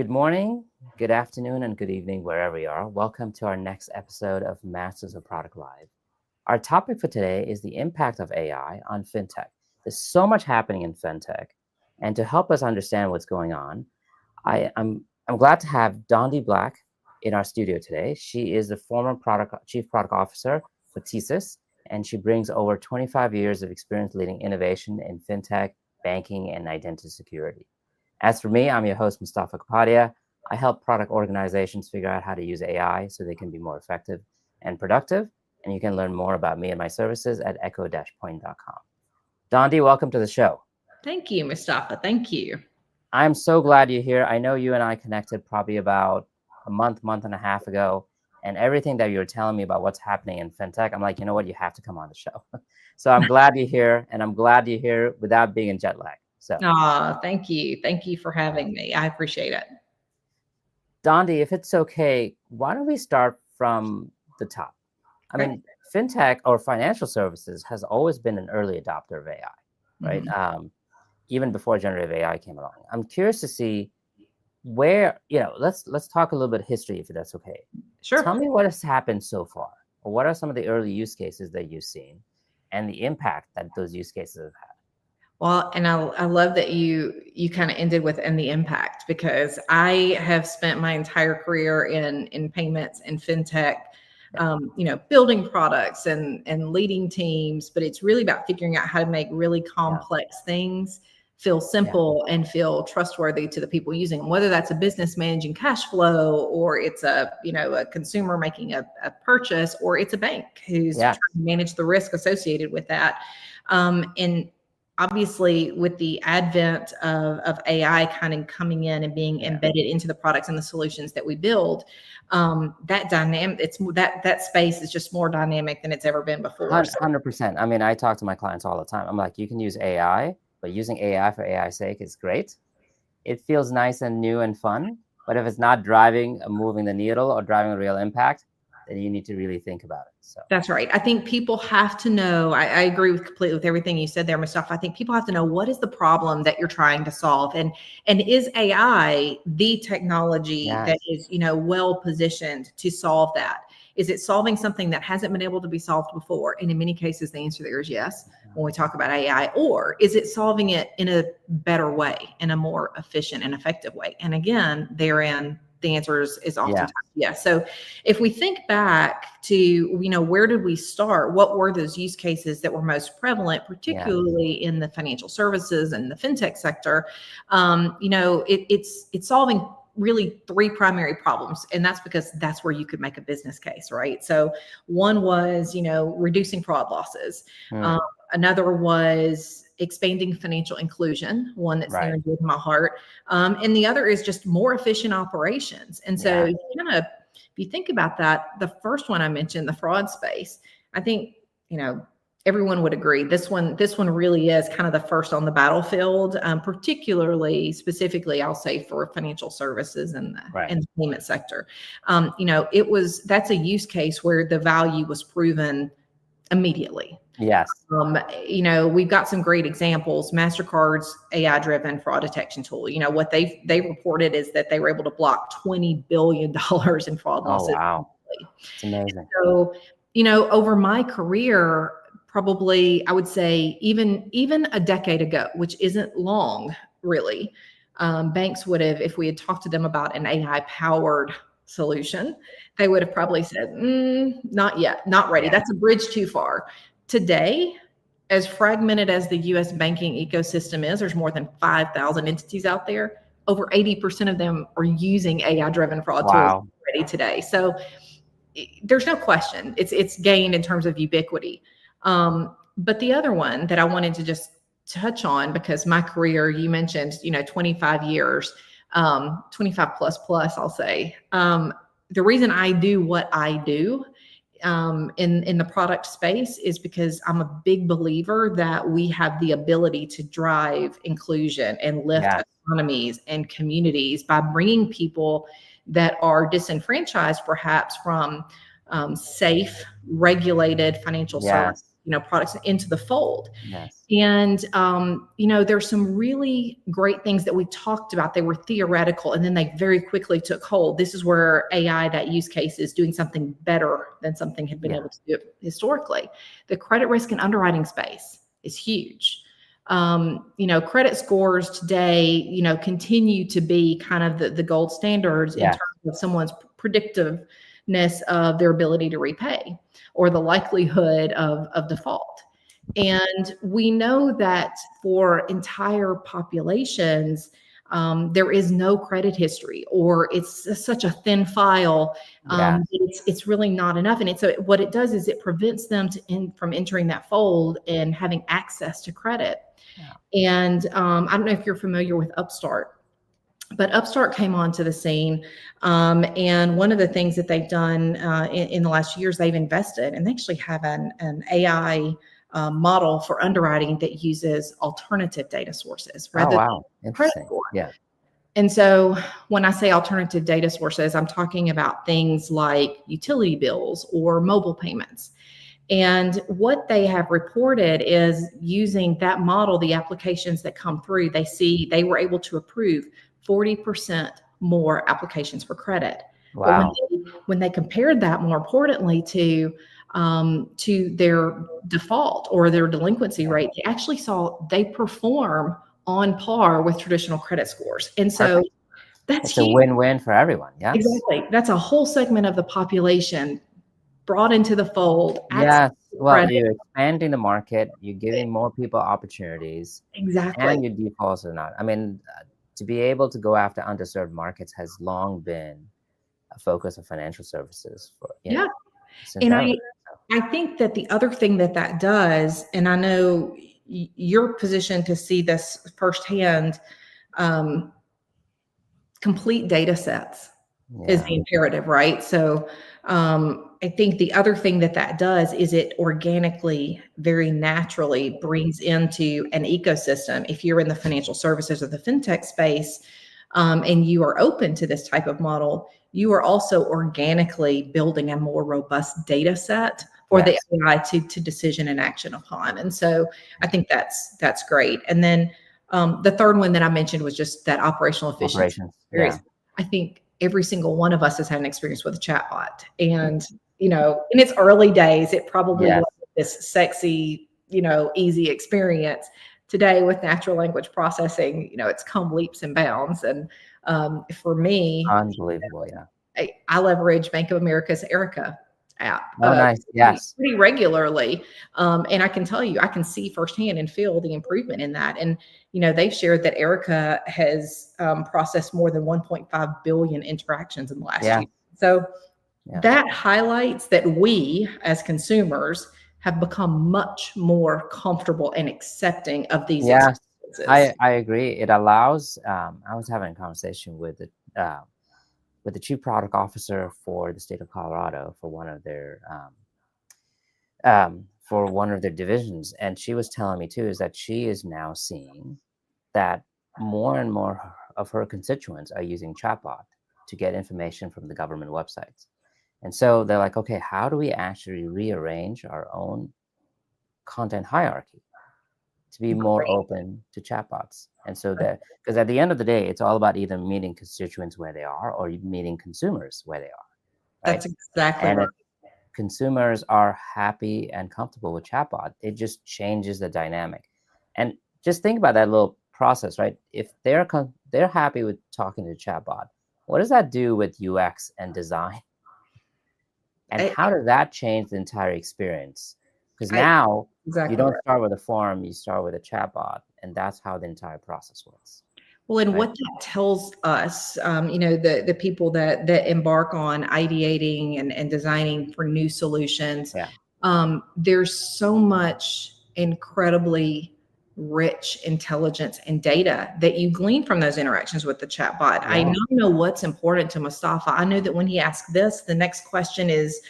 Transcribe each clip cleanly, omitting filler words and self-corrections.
Good morning, good afternoon, and good evening, wherever you are. Welcome to our next episode of Masters of Product Live. Our topic for today is the impact of AI on fintech. There's so much happening in fintech, and to help us understand what's going on, I'm glad to have Dondi Black in our studio today. She is the former chief product officer for TSYS, and she brings over 25 years of experience leading innovation in fintech, banking, and identity security. As for me, I'm your host, Mustafa Kapadia. I help product organizations figure out how to use AI so they can be more effective and productive. And you can learn more about me and my services at echo-point.com. Dondi, welcome to the show. Thank you, Mustafa. Thank you. I'm so glad you're here. I know you and I connected probably about a month and a half ago. And everything that you were telling me about what's happening in fintech, I'm like, you know what? You have to come on the show. So I'm glad you're here. And I'm glad you're here without being in jet lag. So, thank you. Thank you for having me. I appreciate it. Dondi, if it's okay, why don't we start from the top? I mean, fintech or financial services has always been an early adopter of AI, right? Mm-hmm. Even before generative AI came along. I'm curious to see where, let's talk a little bit of history, if that's okay. Sure. Tell me what has happened so far, or what are some of the early use cases that you've seen and the impact that those use cases have had? Well, and I love that you kind of ended with "and the impact," because I have spent my entire career in payments and fintech, building products and leading teams. But it's really about figuring out how to make really complex things feel simple and feel trustworthy to the people using them, whether that's a business managing cash flow, or it's a consumer making a purchase, or it's a bank who's trying to manage the risk associated with that. And obviously, with the advent of AI kind of coming in and being embedded into the products and the solutions that we build, that space is just more dynamic than it's ever been before. 100%. I mean, I talk to my clients all the time. I'm like, you can use AI, but using AI for AI's sake is great. It feels nice and new and fun, but if it's not moving the needle or driving a real impact, then you need to really think about it. So that's right. I think people have to know, I agree completely with everything you said there, Mustafa. I think people have to know, what is the problem that you're trying to solve? And is AI the technology that is, well positioned to solve that? Is it solving something that hasn't been able to be solved before? And in many cases, the answer there is yes, when we talk about AI. Or is it solving it in a better way, in a more efficient and effective way? And again, therein, the answer is oftentimes yes. So if we think back to, where did we start? What were those use cases that were most prevalent, particularly in the financial services and the fintech sector? It's solving really three primary problems. And that's because that's where you could make a business case, right? So one was, reducing fraud losses. Another was expanding financial inclusion, one that's near and dear to my heart. And the other is just more efficient operations. And so if you think about that, the first one I mentioned, the fraud space, I think, everyone would agree. This one really is kind of the first on the battlefield, specifically, I'll say, for financial services and the payment sector. That's a use case where the value was proven immediately. Yes. We've got some great examples. MasterCard's AI-driven fraud detection tool. What they reported is that they were able to block $20 billion in fraud losses. Oh, wow. It's amazing. So, over my career, probably I would say even a decade ago, which isn't long really, banks would have, if we had talked to them about an AI-powered solution, they would have probably said, not yet, not ready. That's a bridge too far. Today, as fragmented as the U.S. banking ecosystem is, there's more than 5,000 entities out there. Over 80% of them are using AI-driven fraud tools already today. So there's no question it's gained in terms of ubiquity. But the other one that I wanted to just touch on, because my career, you mentioned, 25 years, 25 plus, I'll say. The reason I do what I do in the product space is because I'm a big believer that we have the ability to drive inclusion and lift economies and communities by bringing people that are disenfranchised perhaps from safe, regulated financial services products into the fold. Yes. And, there's some really great things that we talked about. They were theoretical, and then they very quickly took hold. This is where AI, that use case, is doing something better than something had been able to do historically. The credit risk and underwriting space is huge. Credit scores today, continue to be kind of the gold standards in terms of someone's predictiveness of their ability to repay or the likelihood of default. And we know that for entire populations, there is no credit history, or it's such a thin file. It's really not enough. And what it does is it prevents them from entering that fold and having access to credit. Yeah. And I don't know if you're familiar with Upstart, but Upstart came onto the scene. And one of the things that they've done in the last years, they've invested, and they actually have an AI model for underwriting that uses alternative data sources rather than credit score. Yeah. And so when I say alternative data sources, I'm talking about things like utility bills or mobile payments. And what they have reported is, using that model, the applications that come through, they were able to approve 40% more applications for credit. Wow. But when they compared that, more importantly, to their default or their delinquency rate, they actually saw they perform on par with traditional credit scores. And so that's a win-win for everyone. Yeah, exactly. That's a whole segment of the population brought into the fold. Yes. Well, you're expanding the market, you're giving more people opportunities. Exactly. And your defaults are not. I mean, to be able to go after underserved markets has long been a focus of financial services for And I think that the other thing that does, and I know you're positioned to see this firsthand, complete data sets is the imperative, right? So I think the other thing that does is it organically, very naturally brings into an ecosystem. If you're in the financial services or the fintech space, and you are open to this type of model, you are also organically building a more robust data set for the AI to decision and action upon. And so I think that's great. And then the third one that I mentioned was just that operational efficiency. I think every single one of us has had an experience with a chatbot, and in its early days, it probably wasn't this sexy, easy experience. Today, with natural language processing, it's come leaps and bounds. And for me, unbelievable. Yeah, I leverage Bank of America's Erica app. Oh, nice. Yes. Pretty regularly. And I can tell you, I can see firsthand and feel the improvement in that. And, they've shared that Erica has processed more than 1.5 billion interactions in the last year. So that highlights that we as consumers have become much more comfortable and accepting of these experiences. I agree. It allows, I was having a conversation with the chief product officer for the state of Colorado for one of their divisions, and she was telling me too is that she is now seeing that more and more of her constituents are using chatbot to get information from the government websites. And so they're like, okay, how do we actually rearrange our own content hierarchy to be more open to chatbots? And so that, because at the end of the day, it's all about either meeting constituents where they are or meeting consumers where they are. Right? That's exactly right. If consumers are happy and comfortable with chatbot, it just changes the dynamic. And just think about that little process, right? If they're happy with talking to chatbot, what does that do with UX and design? And how does that change the entire experience? Because now you don't start with a form, you start with a chatbot, and that's how the entire process works. Well, and what that tells us, the people that embark on ideating and designing for new solutions, there's so much incredibly rich intelligence and data that you glean from those interactions with the chatbot. I know what's important to Mustafa. I know that when he asks this, the next question is,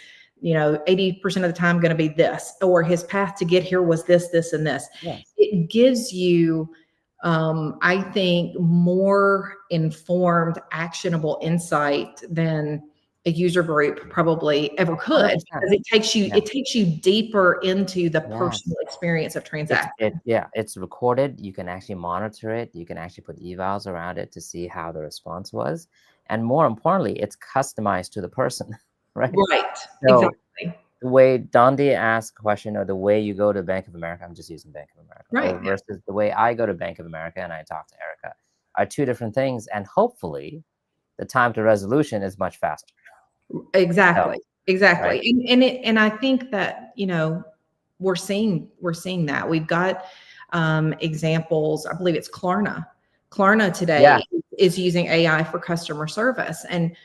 80% of the time going to be this, or his path to get here was this, this, and this. It gives you, I think, more informed, actionable insight than a user group probably ever could, 100%. because Yeah. it takes you deeper into the personal Yes. experience of transaction. It's recorded. You can actually monitor it. You can actually put evals around it to see how the response was. And more importantly, it's customized to the person, right? Right. So Exactly. the way Dondi asked a question, or the way you go to Bank of America, I'm just using Bank of America, Right. or versus the way I go to Bank of America and I talk to Erica, are two different things. And hopefully the time to resolution is much faster. So, Exactly. right? Exactly. And I think that, we're seeing that. We've got examples. I believe it's Klarna. Klarna Yeah. today is using AI for customer service, and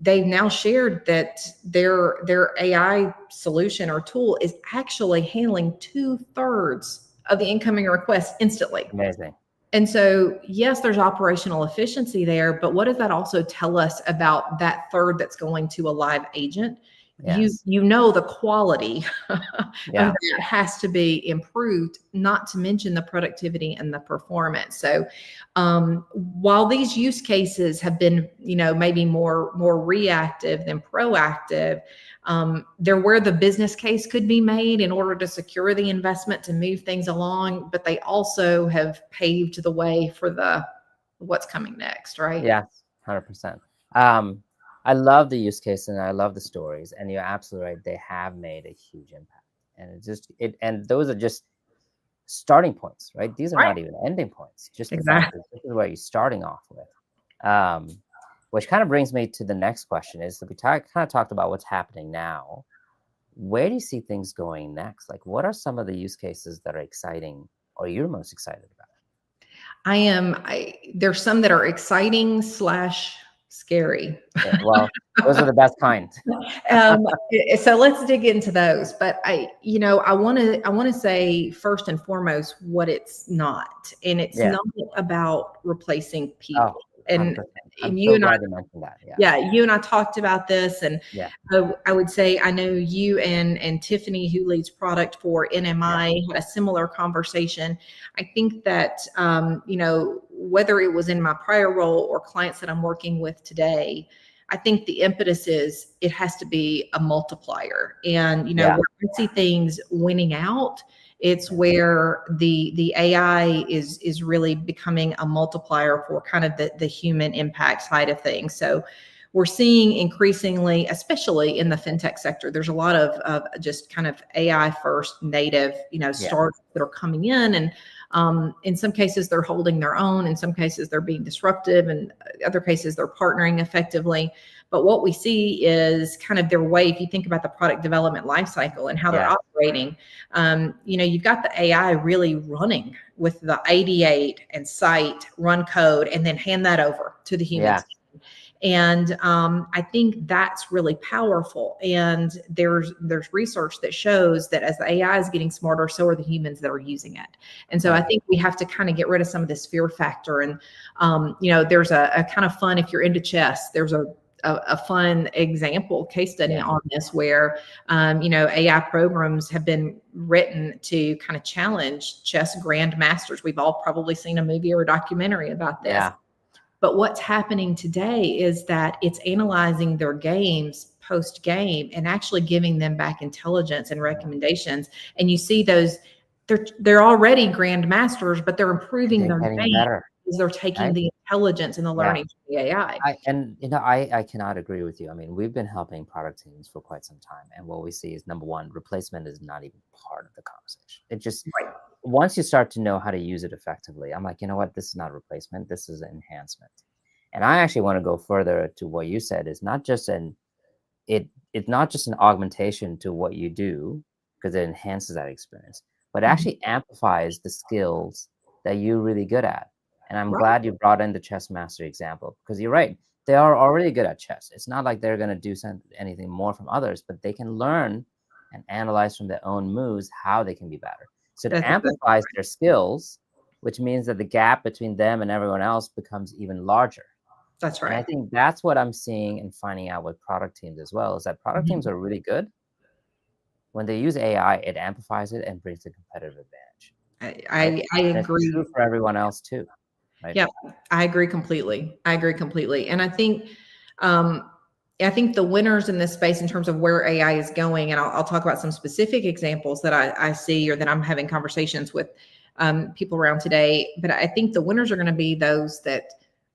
they've now shared that their AI solution or tool is actually handling 2/3 of the incoming requests instantly. Amazing. And so, yes, there's operational efficiency there, but what does that also tell us about that third that's going to a live agent? Yes. The quality of Yeah. that has to be improved, not to mention the productivity and the performance. So, while these use cases have been, maybe more reactive than proactive, they're where the business case could be made in order to secure the investment to move things along, but they also have paved the way for the what's coming next, right? Yes. 100%. Um, I love the use case and I love the stories, and you're absolutely right. They have made a huge impact, and and those are just starting points, right? These are Right. not even ending points. Just the fact Exactly. that this is where you're starting off with. Um, which kind of brings me to the next question: is that we kind of talked about what's happening now. Where do you see things going next? Like, what are some of the use cases that are exciting, or you're most excited about? There's some that are exciting slash scary. Yeah, well, those are the best kind. um, so let's dig into those. But I want to say first and foremost what it's not, and it's Yeah. not about replacing Oh, people. And 100%. I'm and you so and I glad you mentioned that. Yeah. Yeah, you and I talked about this, and Yeah. I would say I know you and Tiffany, who leads product for Yeah. NMI, had a similar conversation. I think that whether it was in my prior role or clients that I'm working with today, I think the impetus is it has to be a multiplier, and Yeah. where I see things winning out. It's Yeah. where the AI is really becoming a multiplier for kind of the human impact side of things. So we're seeing increasingly, especially in the fintech sector, there's a lot of just kind of AI first native, Yeah. startups that are coming in, and in some cases they're holding their own, in some cases they're being disruptive, and other cases they're partnering effectively. But what we see is kind of their way. If you think about the product development lifecycle and how they're Yeah. operating, you've got the AI really running with the ideate and cite, run code, and then hand that over to the Yeah. humans. And I think that's really powerful. And there's research that shows that as the AI is getting smarter, so are the humans that are using it. And so I think we have to kind of get rid of some of this fear factor. And there's a kind of fun, if you're into chess, there's a fun example case study Yeah. on this where AI programs have been written to kind of challenge chess grandmasters. We've all probably seen a movie or a documentary about this. Yeah. But what's happening today is that it's analyzing their games post game and actually giving them back intelligence and recommendations. And you see those, they're already grandmasters, but they're improving They're their getting game better, because they're taking right? the intelligence and the Yeah. learning from the AI. I cannot agree with you. I mean, we've been helping product teams for quite some time, and what we see is, number one, replacement is not even part of the conversation. It just, Right. once you start to know how to use it effectively, I'm like, you know what? This is not a replacement. This is an enhancement. And I actually want to go further to what you said. Is not just it's not just an augmentation to what you do, because it enhances that experience, but Mhm. actually amplifies the skills that you're really good at. And I'm Right. glad you brought in the chess master example, because you're right. They are already good at chess. It's not like they're going to do anything more from others, but they can learn and analyze from their own moves how they can be better. So it That's exactly amplifies right. their skills, which means that the gap between them and everyone else becomes even larger. That's And I right. think that's what I'm seeing and finding out with product teams as well, is that product teams Mhm. are really good. When they use AI, it amplifies it and brings a competitive advantage, I, right? I I And it's true agree. for everyone else too, right? Yeah, I agree completely. I agree completely. And I think, um, I think the winners in this space in terms of where AI is going, and I'll talk about some specific examples that I see or that I'm having conversations with people around today. But I think the winners are going to be those that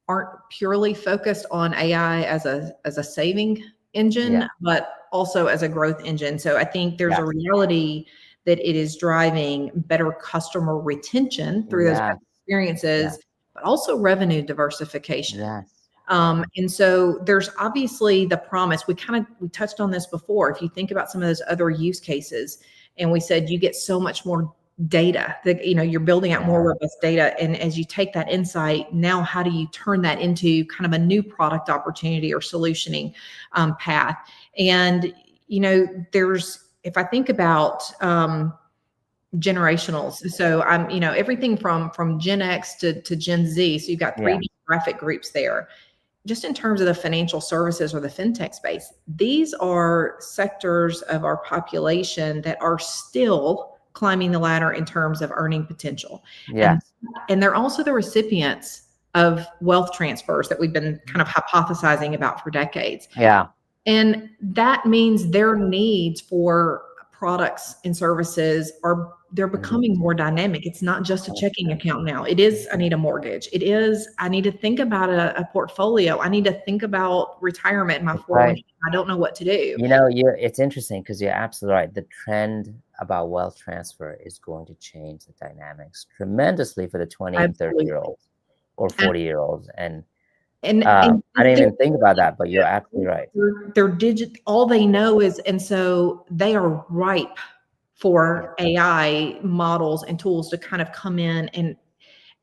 aren't purely focused on AI as a saving engine, Yeah. but also as a growth engine. So I think there's a Yes. reality that it is driving better customer retention through those Yes. experiences, Yes. but also revenue diversification. Yes. Yeah. And so there's obviously the promise. We touched on this before. If you think about some of those other use cases, and we said you get so much more data that you're building out more Yeah. robust data, and as you take that insight, now how do you turn that into kind of a new product opportunity or solutioning path? And there's if I think about generationals. So I'm, everything from Gen X to Gen Z. So you've got Yeah. three demographic groups there. Just in terms of the financial services or the fintech space, these are sectors of our population that are still climbing the ladder in terms of earning potential. Yeah. And they're also the recipients of wealth transfers that we've been kind of hypothesizing about for decades. Yeah. And that means their needs for products and services they're becoming more dynamic. It's not just a checking account now. It is, I need a mortgage. It is, I need to think about a portfolio. I need to think about retirement in my 401k. Right. I don't know what to do. It's interesting because you're absolutely right. The trend about wealth transfer is going to change the dynamics tremendously for the 20 and 30-year-olds or 40-year-olds. And I didn't even think about that, but you're absolutely right. They're digit. All they know is, and so they are ripe for AI models and tools to kind of come in,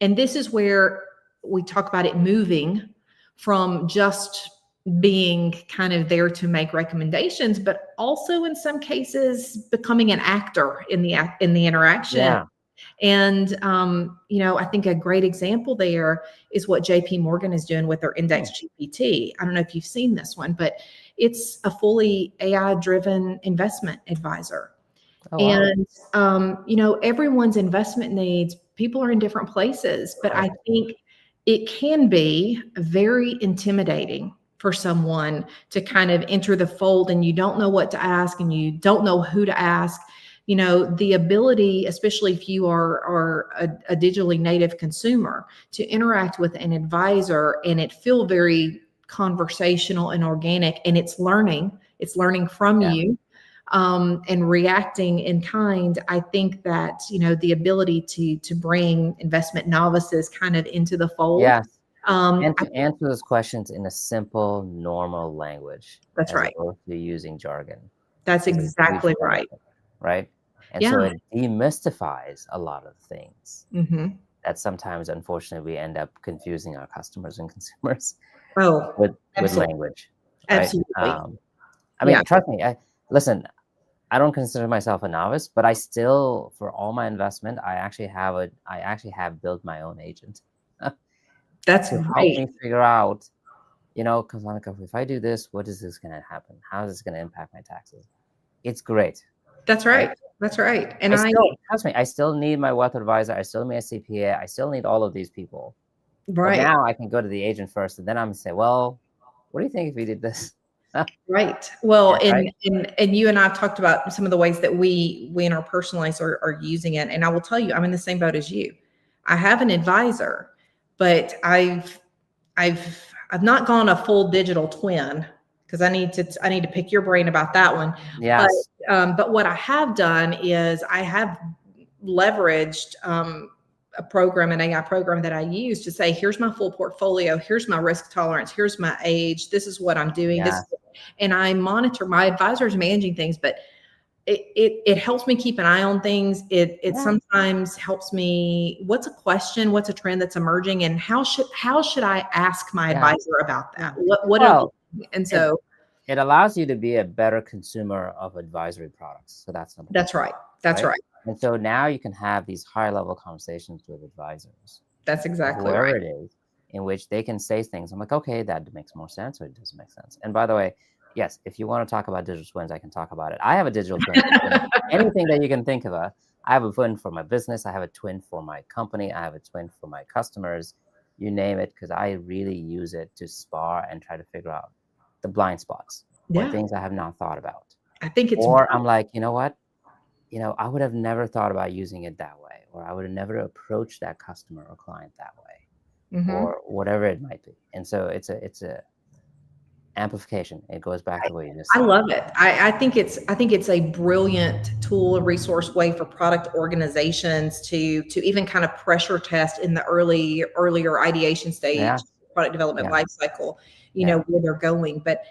and this is where we talk about it moving from just being kind of there to make recommendations, but also in some cases becoming an actor in the interaction. Yeah. And I think a great example there is what JP Morgan is doing with their Index GPT. I don't know if you've seen this one, but it's a fully AI driven investment advisor. Oh, wow. And everyone's investment needs, people are in different places, but I think it can be very intimidating for someone to kind of enter the fold and you don't know what to ask and you don't know who to ask. The ability, especially if you are a digitally native consumer, to interact with an advisor and it feel very conversational and organic, and it's learning from you and reacting in kind. I think that the ability to bring investment novices kind of into the fold. Yes. And to answer those questions in a simple, normal language. That's right. As opposed to using jargon. That's exactly right. Right. And so it demystifies a lot of things that sometimes, unfortunately, we end up confusing our customers and consumers with language. Right? Absolutely. Trust me. Listen, I don't consider myself a novice, but I still, for all my investment, I actually have built my own agent. That's to help me figure out, because if I do this, what is this going to happen? How is this going to impact my taxes? It's great. That's right. That's right. And trust me, I still need my wealth advisor. I still need a CPA. I still need all of these people. Right. But now I can go to the agent first, and then I'm going to say, well, what do you think if we did this? Right. Well, and you and I have talked about some of the ways that we in our personal lives are using it. And I will tell you, I'm in the same boat as you. I have an advisor, but I've not gone a full digital twin because I need to pick your brain about that one. Yes. But what I have done is I have leveraged an AI program that I use to say, here's my full portfolio, here's my risk tolerance, here's my age, this is what I'm doing. Yeah. And I monitor. My advisor is managing things, but it helps me keep an eye on things. It sometimes helps me. What's a question? What's a trend that's emerging? And how should I ask my advisor about that? And so it allows you to be a better consumer of advisory products. So that's number one. That's right. That's right. And so now you can have these higher level conversations with advisors. That's exactly whoever right. it is, in which they can say things. I'm like, okay, that makes more sense, or it doesn't make sense. And by the way, yes, if you want to talk about digital twins, I can talk about it. I have a digital twin. Anything that you can think of. I have a twin for my business. I have a twin for my company. I have a twin for my customers. You name it, because I really use it to spar and try to figure out the blind spots or Yeah. things I have not thought about. I think it's Or I'm like, you know what? I would have never thought about using it that way, or I would have never approached that customer or client that way, mhm. or whatever it might be. And so it's a amplification. It goes back to what you just I said. love it. I think it's a brilliant tool, a resource way for product organizations to even kind of pressure test in the earlier ideation stage, Yeah, product development yeah, life cycle, yeah, where they're going. But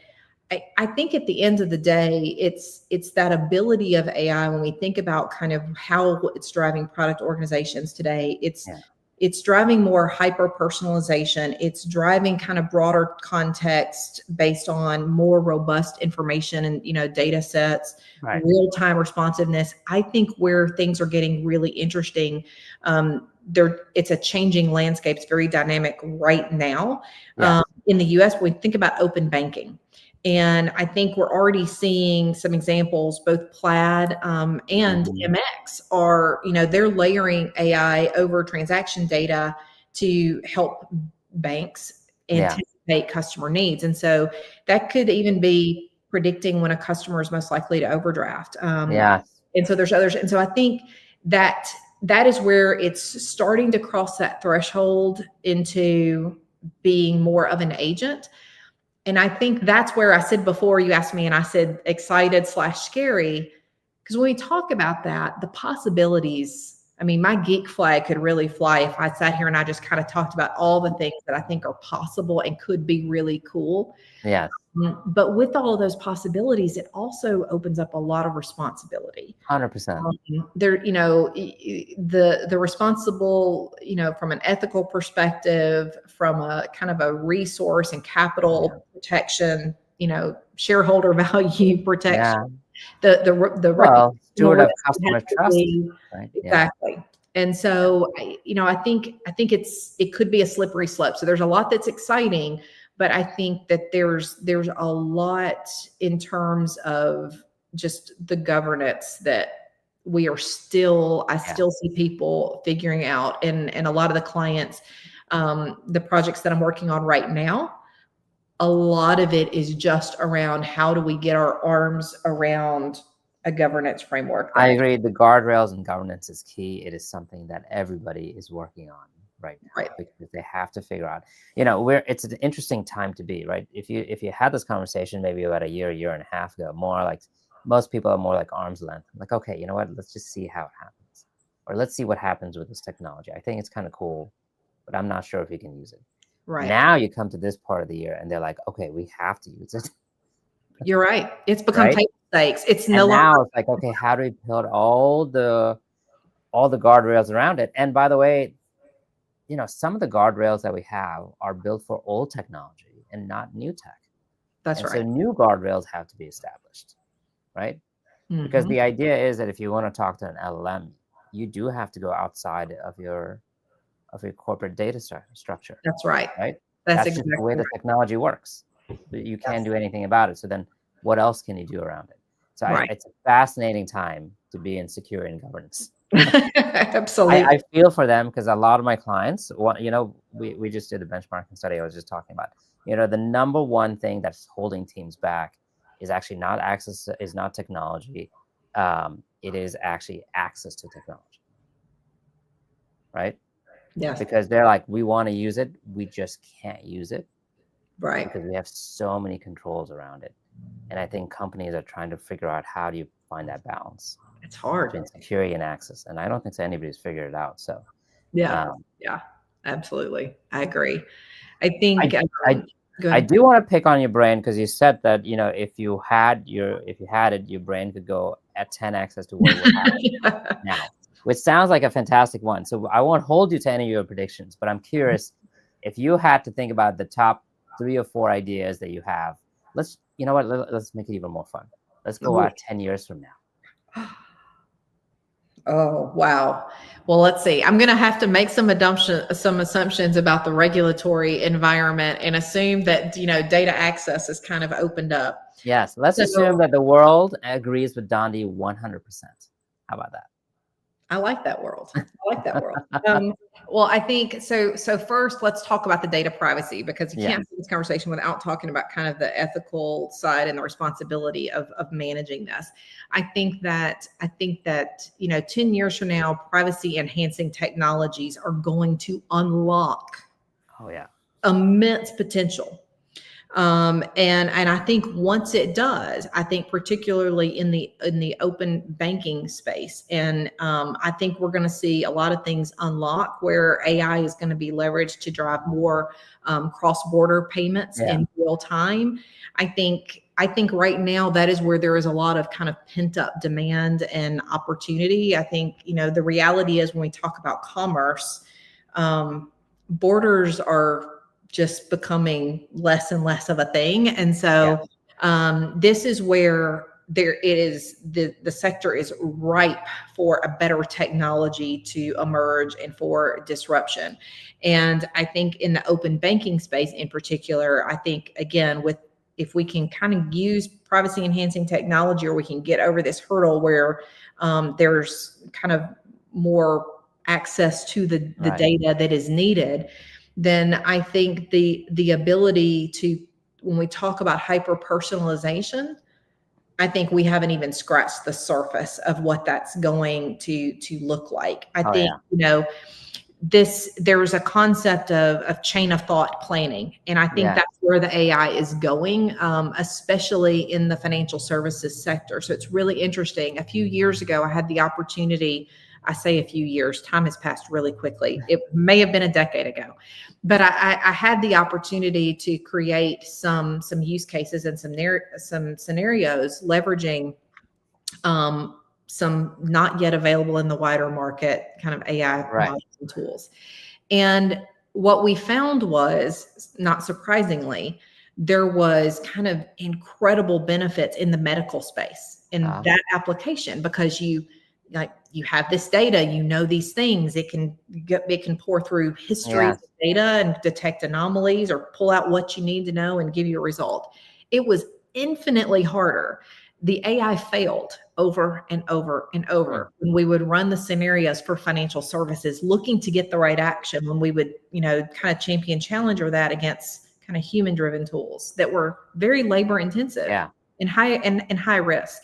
I think at the end of the day, it's that ability of AI when we think about kind of how it's driving product organizations today. yeah. It's driving more hyper personalization. It's driving kind of broader context based on more robust information and data sets, Right. real time responsiveness. I think where things are getting really interesting. It's a changing landscape. It's very dynamic right now. Yes. In the U.S., when we think about open banking. And I think we're already seeing some examples, both Plaid and Hmm. MX are, they're layering AI over transaction data to help banks Yeah. anticipate customer needs. And so that could even be predicting when a customer is most likely to overdraft. Yes. And so there's others. And so I think that is where it's starting to cross that threshold into being more of an agent. And I think that's where I said before you asked me, and I said excited/scary, because when we talk about that, the possibilities, I mean, my geek flag could really fly if I sat here and I just kind of talked about all the things that I think are possible and could be really cool. Yes. But with all of those possibilities, it also opens up a lot of responsibility. 100%. There, the responsible, from an ethical perspective, from a kind of a resource and Yeah. capital protection, shareholder value protection, Yeah. the Well, reputational steward risk of it has customer to trust, be right? Yeah. exactly. And Yeah. so, I think it could be a slippery slope. So there's a lot that's exciting, but I think that there's a lot in terms of just the governance that I Yeah. still see people figuring out, and a lot of the clients, the projects that I'm working on right now, a lot of it is just around how do we get our arms around a governance framework I that agree. The guardrails and governance is key. It is something that everybody is working on right now right. because they have to figure out, it's an interesting time to be, right? If you had this conversation maybe about a year and a half ago, more like most people are more like arm's length. Like, okay, you know what? Let's just see how it happens. Or let's see what happens with this technology. I think it's kind of cool, but I'm not sure if we can use it. Right. Now you come to this part of the year and they're like, okay, we have to use it, You're right. It's become right? table stakes. It's no And longer now it's like, okay, how do we build all the guardrails around it? And by the way, some of the guardrails that we have are built for old technology and not new tech. that's And so right. new guardrails have to be established, right? Because Mhm. the idea is that if you want to talk to an LLM, you do have to go outside of your corporate data structure, That's right. right? That's That's just the way exactly the technology works. You can't do anything about it. So then what else can you do around it? So right. it's a fascinating time to be in security and governance. Absolutely. I feel for them because a lot of my clients, we just did a benchmarking study I was just talking about. The number one thing that's holding teams back is actually not access, is not technology. It is actually access to technology, right? Yes. Because they're like, we want to use it, we just can't use it Right. because we have so many controls around it. And I think companies are trying to figure out how do you find that balance It's hard. between security and access. And I don't think anybody's figured it out. So Yeah. um, Yeah. Absolutely. I agree. I think I I go I ahead. do want to pick on your brain because you said that if you had it, your brain could go at 10x as to what will happen now, which sounds like a fantastic one. So I won't hold you to any of your predictions, but I'm curious if you had to think about the top 3 or 4 ideas that you have. Let's make it even more fun. Let's go Ooh. out 10 years from now. Oh, wow. Well, let's see. I'm going to have to make some assumptions about the regulatory environment and assume that, data access is kind of opened up. Yes, let's So assume that the world agrees with Dondi 100%. How about that? I like that world. I like that world. Well, I think so. So first, let's talk about the data privacy, because you can't have this conversation without talking about kind of the ethical side and the responsibility of managing this. I think that 10 years from now, privacy enhancing technologies are going to unlock Oh yeah. immense potential. And I think once it does, I think particularly in the open banking space, and I think we're going to see a lot of things unlock where AI is going to be leveraged to drive more cross-border payments in real time. I think right now that is where there is a lot of kind of pent up demand and opportunity. I think the reality is when we talk about commerce, borders are just becoming less and less of a thing. And so this is where the sector is ripe for a better technology to emerge and for disruption. And I think in the open banking space in particular, I think again, if we can kind of use privacy enhancing technology, or we can get over this hurdle where there's kind of more access to the data that is needed, then I think the ability to, when we talk about hyper personalization, I think we haven't even scratched the surface of what that's going to look like. I think there's a concept of chain of thought planning, and I think that's where the AI is going, especially in the financial services sector. So it's really interesting. A few years ago, I had the opportunity. I say a few years, time has passed really quickly. It may have been a decade ago, but I had the opportunity to create some use cases and some scenarios leveraging some not yet available in the wider market kind of AI models and tools. And what we found was, not surprisingly, there was kind of incredible benefits in the medical space in that application, because you have this data, these things, it can pour through histories of data and detect anomalies or pull out what you need to know and give you a result. It was infinitely harder. The AI failed over and over and over when we would run the scenarios for financial services looking to get the right action, when we would, kind of champion challenger that against kind of human driven tools that were very labor intensive and high risk.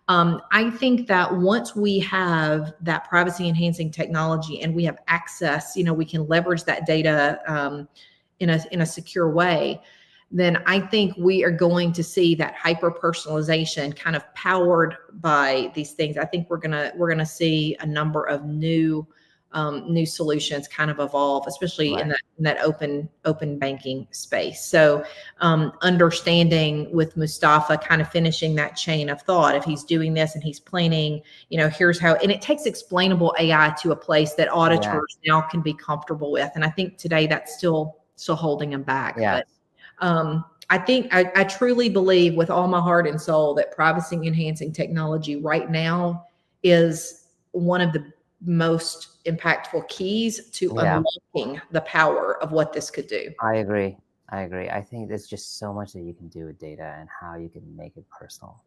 I think that once we have that privacy enhancing technology and we have access, we can leverage that data in a secure way, then I think we are going to see that hyper personalization kind of powered by these things. I think we're gonna see a number of new solutions kind of evolve, especially in that open banking space. So understanding with Mustafa, kind of finishing that chain of thought, if he's doing this and he's planning, here's how, and it takes explainable AI to a place that auditors now can be comfortable with. And I think today that's still holding him back. But I think I truly believe with all my heart and soul that privacy enhancing technology right now is one of the most impactful keys to unlocking the power of what this could do. I agree. I think there's just so much that you can do with data and how you can make it personal.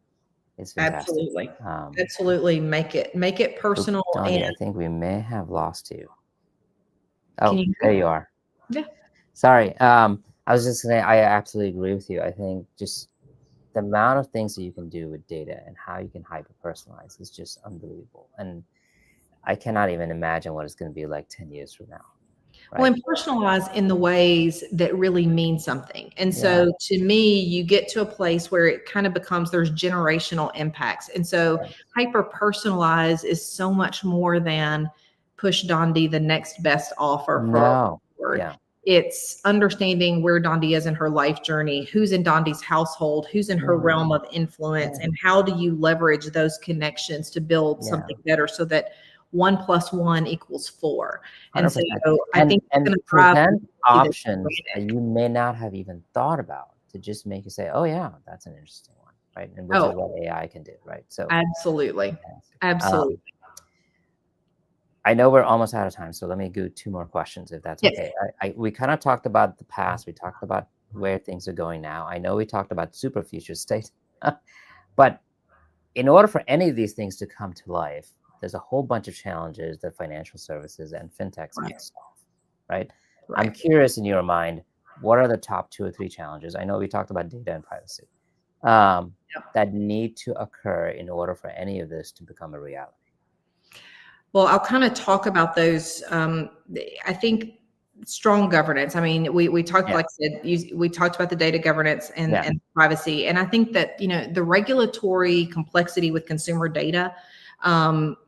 It's fantastic. Absolutely make it personal. Dondi, I think we may have lost you. Oh, there you are. Yeah. Sorry. I was just saying, I absolutely agree with you. I think just the amount of things that you can do with data and how you can hyper personalize is just unbelievable. And I cannot even imagine what it's going to be like 10 years from now. Well, and personalize in the ways that really mean something. And so to me, you get to a place where it kind of becomes, there's generational impacts. And so hyper personalize is so much more than push Dondi the next best offer It's understanding where Dondi is in her life journey, who's in Dondi's household, who's in her realm of influence, and how do you leverage those connections to build something better so that 1 + 1 = 4. And 100%. So I think and present options that you may not have even thought about to just make you say, oh yeah, that's an interesting one, right? And which is what AI can do, right? So absolutely. I know we're almost out of time, so let me do 2 more questions, if that's okay. We kind of talked about the past. We talked about where things are going now. I know we talked about super future state, but in order for any of these things to come to life, there's a whole bunch of challenges that financial services and fintechs have Right. to solve, right? I'm Right. curious, in your mind, what are the top 2 or 3 challenges? I know we talked about data and privacy, um, Yep. that need to occur in order for any of this to become a reality. Well, I'll kind of talk about those. I think strong governance. I mean, we talked, Yeah. like I said, we talked about the data governance Yeah. and privacy, and I think that the regulatory complexity with consumer data um,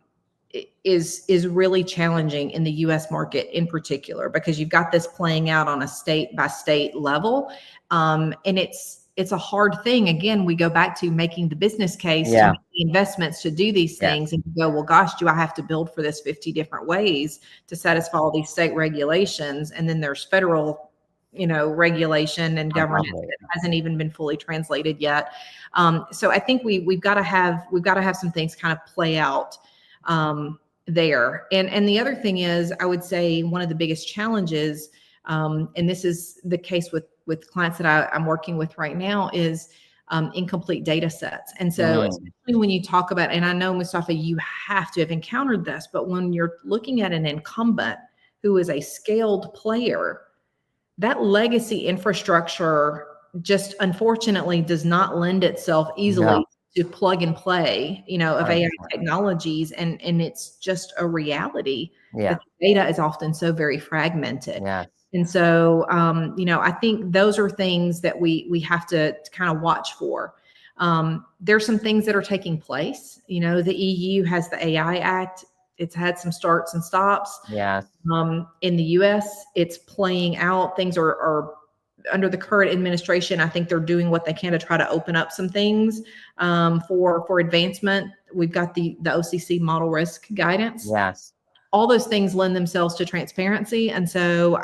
is really challenging in the U.S. market in particular, because you've got this playing out on a state by state level, and it's a hard thing. Again, we go back to making the business case to Yeah. make the investments to do these Yes. things, and you go, well, gosh, do I have to build for this 50 different ways to satisfy all these state regulations? And then there's federal, regulation and On top governance of it. that hasn't even been fully translated yet. So I think we've got to have some things kind of play out there. And the other thing is, I would say one of the biggest challenges, and this is the case with clients that I'm working with right now, is incomplete data sets. And so especially when you talk about, and I know, Mustafa, you have to have encountered this, but when you're looking at an incumbent who is a scaled player, that legacy infrastructure just unfortunately does not lend itself easily to plug and play, of AI technologies. And it's just a reality that the data is often so very fragmented. Yeah. And so, I think those are things that we have to kind of watch for. There's some things that are taking place. The EU has the AI Act. It's had some starts and stops. Yes. In the US, it's playing out. Things are under the current administration. I think they're doing what they can to try to open up some things for advancement. We've got the OCC model risk guidance. Yes. All those things lend themselves to transparency. And so,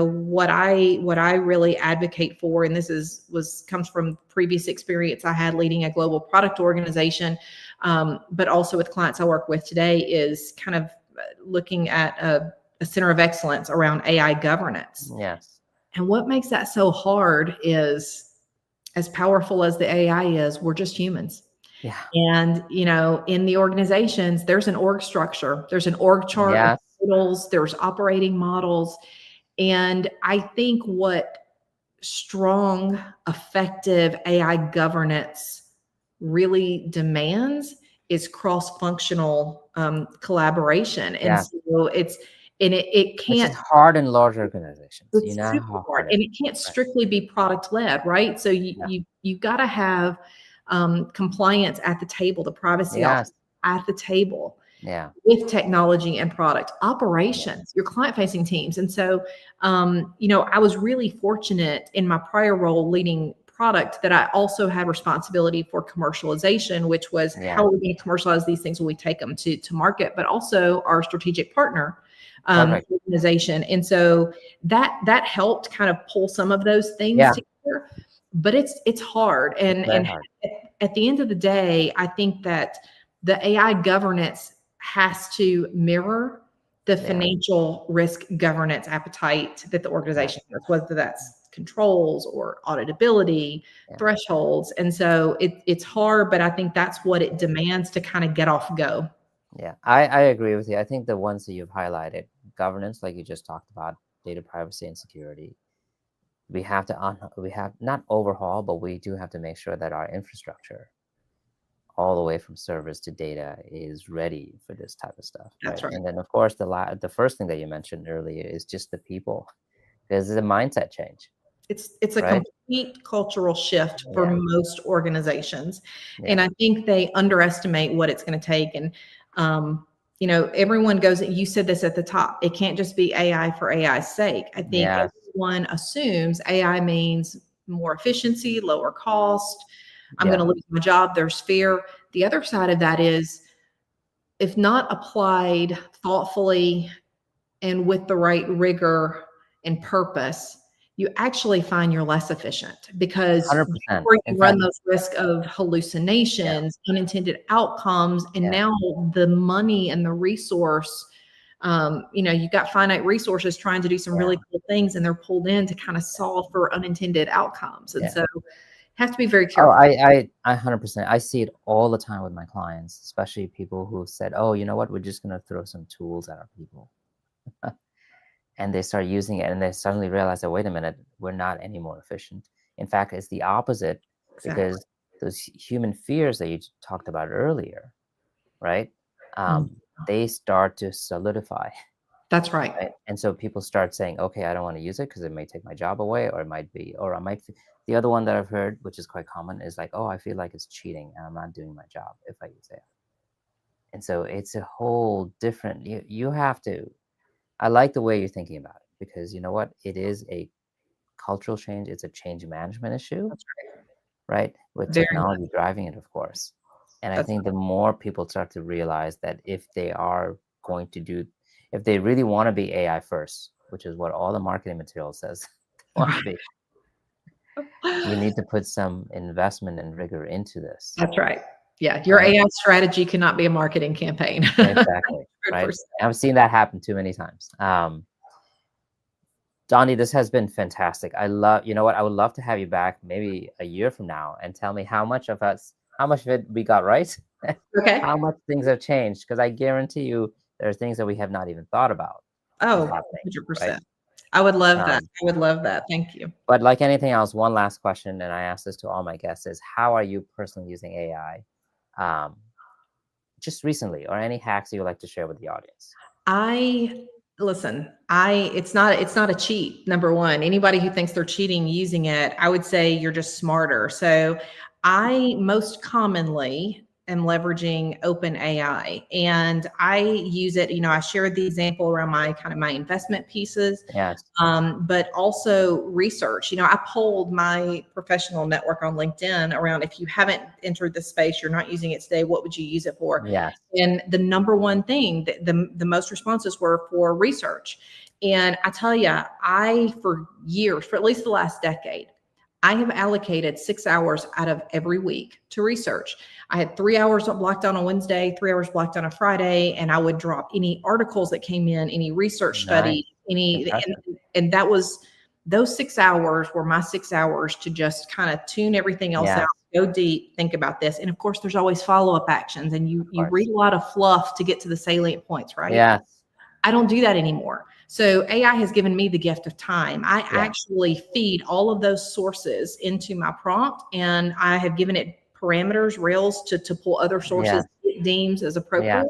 what I really advocate for, and this comes from previous experience I had leading a global product organization, but also with clients I work with today, is kind of looking at a center of excellence around AI governance. Yes. And what makes that so hard is, as powerful as the AI is, we're just humans. Yeah. And, in the organizations, there's an org structure, there's an org chart, there's operating models. And I think what strong, effective AI governance really demands is cross-functional collaboration. And so it can't. It's hard in large organizations. It's super hard, and it can't strictly be product led, right? So you've got to have compliance at the table, the privacy office at the table, with technology and product operations, your client facing teams. And so, I was really fortunate in my prior role leading product that I also had responsibility for commercialization, which was how are we going to commercialize these things when we take them to market, but also our strategic partner organization. And so that helped kind of pull some of those things together, but it's hard. And at the end of the day, I think that the AI governance has to mirror the financial risk governance appetite that the organization has, whether that's controls or auditability thresholds. And so it's hard, but I think that's what it demands to kind of get off go. Yeah, I agree with you. I think the ones that you've highlighted, governance, like you just talked about, data privacy and security, we have not overhaul, but we do have to make sure that our infrastructure, all the way from service to data, is ready for this type of stuff. That's right. And then, of course, the first thing that you mentioned earlier is just the people. There's a mindset change. It's a complete cultural shift for most organizations. And I think they underestimate what it's going to take. And, everyone goes, you said this at the top, it can't just be AI for AI's sake. I think everyone assumes AI means more efficiency, lower cost. I'm going to lose my job. There's fear. The other side of that is, if not applied thoughtfully and with the right rigor and purpose, you actually find you're less efficient, because 100%. you run those risks of hallucinations, unintended outcomes, and now the money and the resource, you've got finite resources trying to do some really cool things, and they're pulled in to kind of solve for unintended outcomes. And so Have to be very Oh, careful. I 100%. I see it all the time with my clients, especially people who said, "Oh, you know what? We're just gonna throw some tools at our people." And they start using it, and they suddenly realize that, wait a minute, we're not any more efficient. In fact, it's the opposite, Exactly. because those human fears that you talked about earlier, right? Mm, They start to solidify, that's right. right? And so people start saying, okay, I don't want to use it because it may take my job away, or it might be, or I might. The other one that I've heard, which is quite common, is like, oh, I feel like it's cheating and I'm not doing my job if I use it. And so it's a whole different, you have to, I like the way you're thinking about it, because you know what? It is a cultural change, it's a change management issue, That's right. right? With Very much. technology driving it, of course. And I That's think the more people start to realize that if they are going to do, if they really want to be AI first, which is what all the marketing material says they want to right. be, you need to put some investment and rigor into this. That's right. Yeah, your Right? AI strategy cannot be a marketing campaign. Exactly. Right. 100%. I've seen that happen too many times. Dondi, this has been fantastic. I love, you know what? I would love to have you back maybe a year from now and tell me how much of it we got right, Okay. how much things have changed. Because I guarantee you, there are things that we have not even thought about is Oh, happening, right? 100%. I would love that. Um, I would love that. Thank you. but like anything else, one last question, and I ask this to all my guests: is how are you personally using AI, um, just recently, or any hacks you would like to share with the audience? I listen, I it's not a cheat. Number 1, anybody who thinks they're cheating using it, I would say you're just smarter. So, I most commonly am leveraging OpenAI and I use it, I shared the example around my kind of my investment pieces. Yes. But also research. I polled my professional network on LinkedIn around if you haven't entered the space, you're not using it today, what would you use it for? Yes. And the number one thing, the most responses were for research. And I tell you, for years, for at least the last decade, I have allocated 6 hours out of every week to research. I had 3 hours blocked on a Wednesday, 3 hours blocked on a Friday, and I would drop any articles that came in, any research study, Nice. any, Impressive. and those 6 hours were my 6 hours to just kind of tune everything else out, Yes. go deep, think about this. And of course, there's always follow-up actions, and you Of you read course. a lot of fluff to get to the salient points, right? Yes. I don't do that anymore. So AI has given me the gift of time. I Yeah. actually feed all of those sources into my prompt, and I have given it parameters, rails to pull other sources Yes. it deems as Yes. appropriate.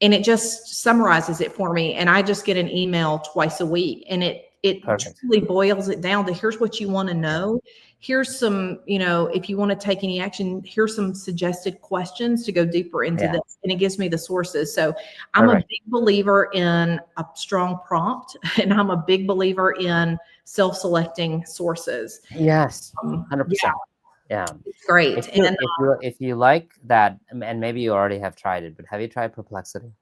And it just summarizes it for me. And I just get an email twice a week. And it Perfect. truly boils it down to here's what you want to know. Here's some, if you want to take any action, here's some suggested questions to go deeper into Yeah. this. And it gives me the sources. So I'm a Perfect. big believer in a strong prompt, and I'm a big believer in self-selecting sources. Yes. Yeah, 100%. Yeah. it's great. And If you like that, and maybe you already have tried it, but have you tried Perplexity?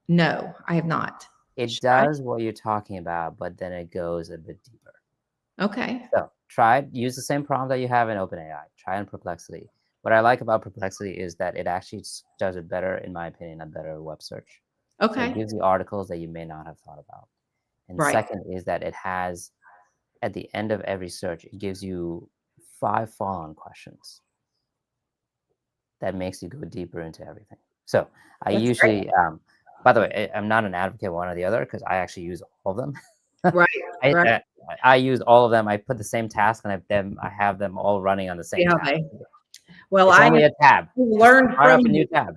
no, I have not. It Should I? does what you're talking about, but then it goes a bit deeper. Okay. So try it. Use the same prompt that you have in OpenAI. Try in Perplexity. What I like about Perplexity is that it actually does it better, in my opinion, a better web search. So it Okay. gives you articles that you may not have thought about. And Right. second is that it has, at the end of every search, it gives you 5 follow-on questions that makes you go deeper into everything. So I That's great. usually, by the way, I'm not an advocate of one or the other because I actually use all of them. Right. I, Right. uh, I use all of them. I put the same task and I have them all running on the same Yeah, tab. well, It's I only a tab. Just learned fire from up a you new tab.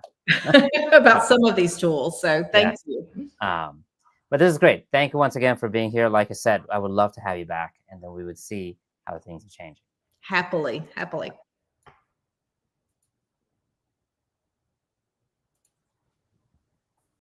about some of these tools, so Yeah. thank you. Um, but this is great. Thank you once again for being here. Like I said, I would love to have you back, and then we would see how things are changing. Happily, happily.